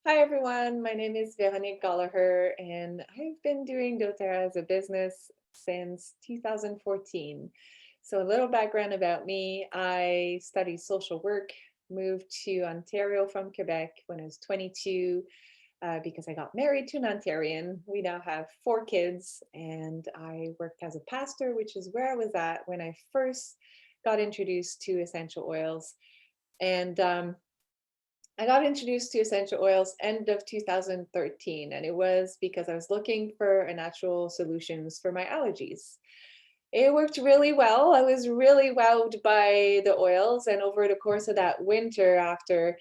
Hi everyone, my name is Veronique Gallagher and I've been doing doTERRA as a business since 2014. So a little background about me, I studied social work, moved to Ontario from Quebec when I was 22 because I got married to an Ontarian. We now have 4 kids and I worked as a pastor, which is where I was at when I first got introduced to essential oils. And I got introduced to essential oils end of 2013, and it was because I was looking for a natural solutions for my allergies. It worked really well. I was really wowed by the oils, and over the course of that winter, after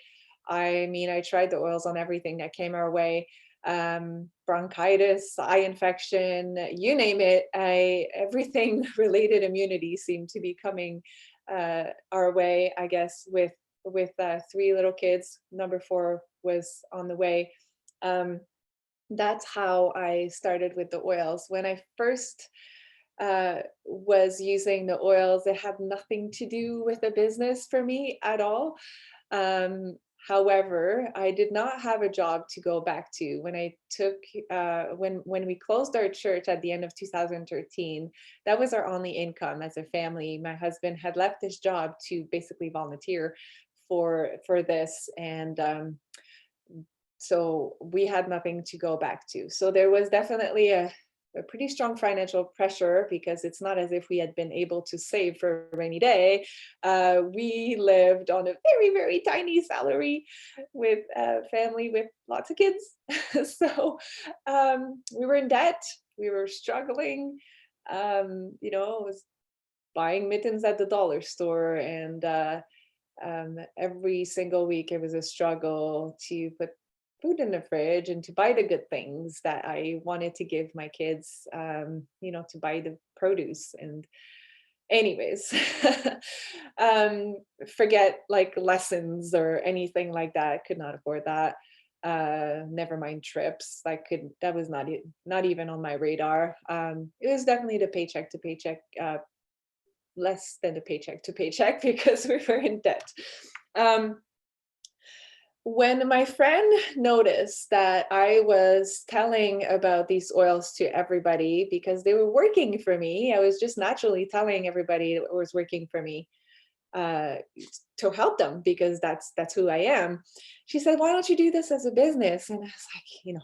I tried the oils on everything that came our way, bronchitis, eye infection, you name it. I everything related immunity seemed to be coming our way. I guess with 3 little kids, number 4 was on the way. Um, that's how I started with the oils. When I first was using the oils, it had nothing to do with the business for me at all. Um, However, I did not have a job to go back to when I took when we closed our church at the end of 2013. That was our only income as a family. My husband had left his job to basically volunteer for this, and so we had nothing to go back to. So there was definitely a pretty strong financial pressure because it's not as if we had been able to save for a rainy day. We lived on a very, very tiny salary with a family with lots of kids. So we were in debt, we were struggling. I was buying mittens at the dollar store, and every single week it was a struggle to put food in the fridge and to buy the good things that I wanted to give my kids, to buy the produce. And anyways, um, forget like lessons or anything like that. Could not afford that. Never mind trips. That was not even on my radar. It was definitely the paycheck to paycheck, less than the paycheck to paycheck because we were in debt. Um, when my friend noticed that I was telling about these oils to everybody because they were working for me, I was just naturally telling everybody it was working for me, uh, to help them because that's who I am. She said, "Why don't you do this as a business?" And I was like,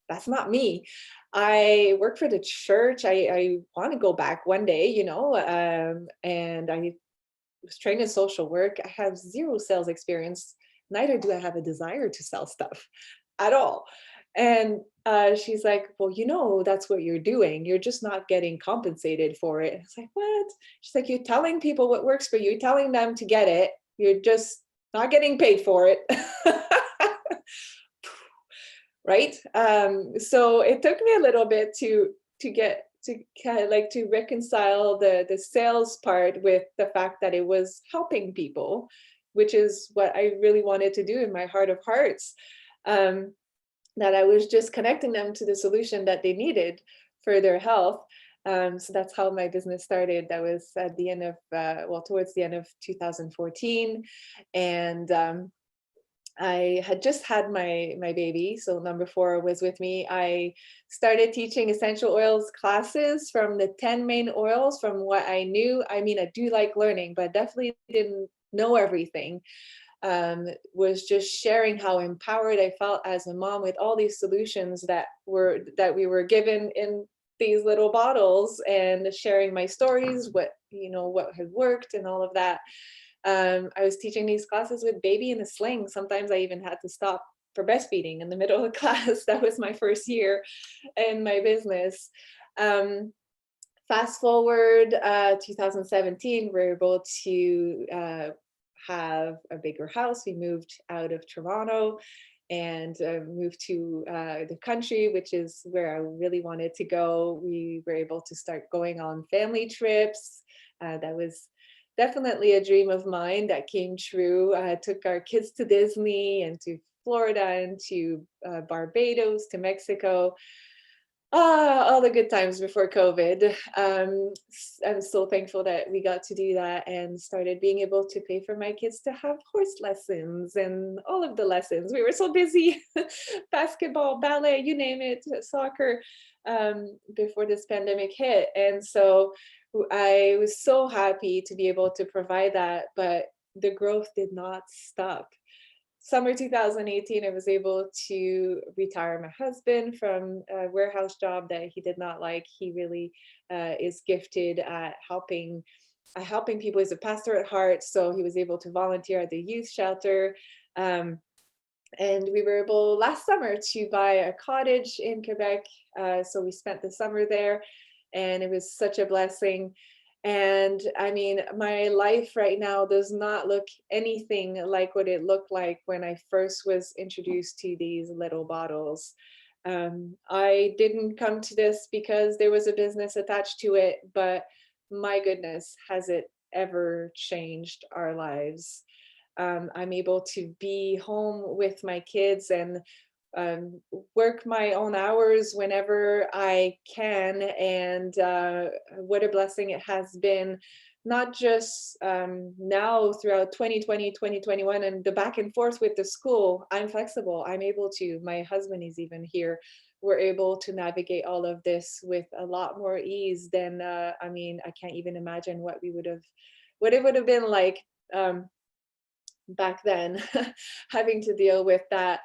that's not me. I work for the church. I want to go back one day, and I was trained in social work. I have zero sales experience. Neither do I have a desire to sell stuff at all. And she's like, "Well, that's what you're doing. You're just not getting compensated for it." And it's like, "What?" She's like, "You're telling people what works for you, you're telling them to get it. You're just not getting paid for it." Right? So it took me a little bit to get to kind of like to reconcile the sales part with the fact that it was helping people, which is what I really wanted to do in my heart of hearts. Um, that I was just connecting them to the solution that they needed for their health. So that's how my business started. That was at the end of towards the end of 2014, and I had just had my baby, so number 4 was with me. I started teaching essential oils classes from the 10 main oils from what I knew. I mean, I do like learning, but definitely didn't know everything. Was just sharing how empowered I felt as a mom with all these solutions that we were given in these little bottles, and sharing my stories, what had worked and all of that. I was teaching these classes with baby in a sling. Sometimes I even had to stop for breastfeeding in the middle of the class. That was my first year in my business. Um, Fast forward 2017, we were able to have a bigger house. We moved out of Toronto and moved to the country, which is where I really wanted to go. We were able to start going on family trips. That was definitely a dream of mine that came true. I took our kids to Disney and to Florida and to Barbados, to Mexico. All the good times before COVID. I'm so thankful that we got to do that and started being able to pay for my kids to have horse lessons and all of the lessons. We were so busy, basketball, ballet, you name it, soccer, before this pandemic hit. And so I was so happy to be able to provide that, but the growth did not stop. Summer 2018, I was able to retire my husband from a warehouse job that he did not like. He really is gifted at helping people. He's a pastor at heart, so he was able to volunteer at the youth shelter. Um, and we were able last summer to buy a cottage in Quebec. So we spent the summer there, and it was such a blessing. And I mean, my life right now does not look anything like what it looked like when I first was introduced to these little bottles. I didn't come to this because there was a business attached to it, but my goodness, has it ever changed our lives? I'm able to be home with my kids and um, work my own hours whenever I can. And what a blessing it has been, not just now throughout 2020, 2021, and the back and forth with the school. I'm flexible. I'm able to. My husband is even here. We're able to navigate all of this with a lot more ease than, I mean, I can't even imagine what it would have been like. Um, Back then, having to deal with that.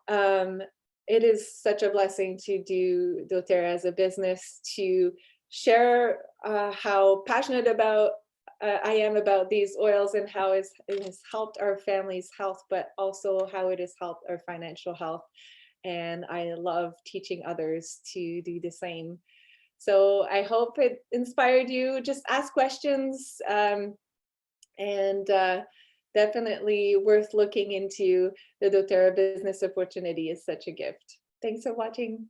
Um, it is such a blessing to do doTERRA as a business, to share how passionate about I am about these oils and how it has helped our family's health, but also how it has helped our financial health. And I love teaching others to do the same. So I hope it inspired you. Just ask questions. And definitely worth looking into. The doTERRA business opportunity is such a gift. Thanks for watching.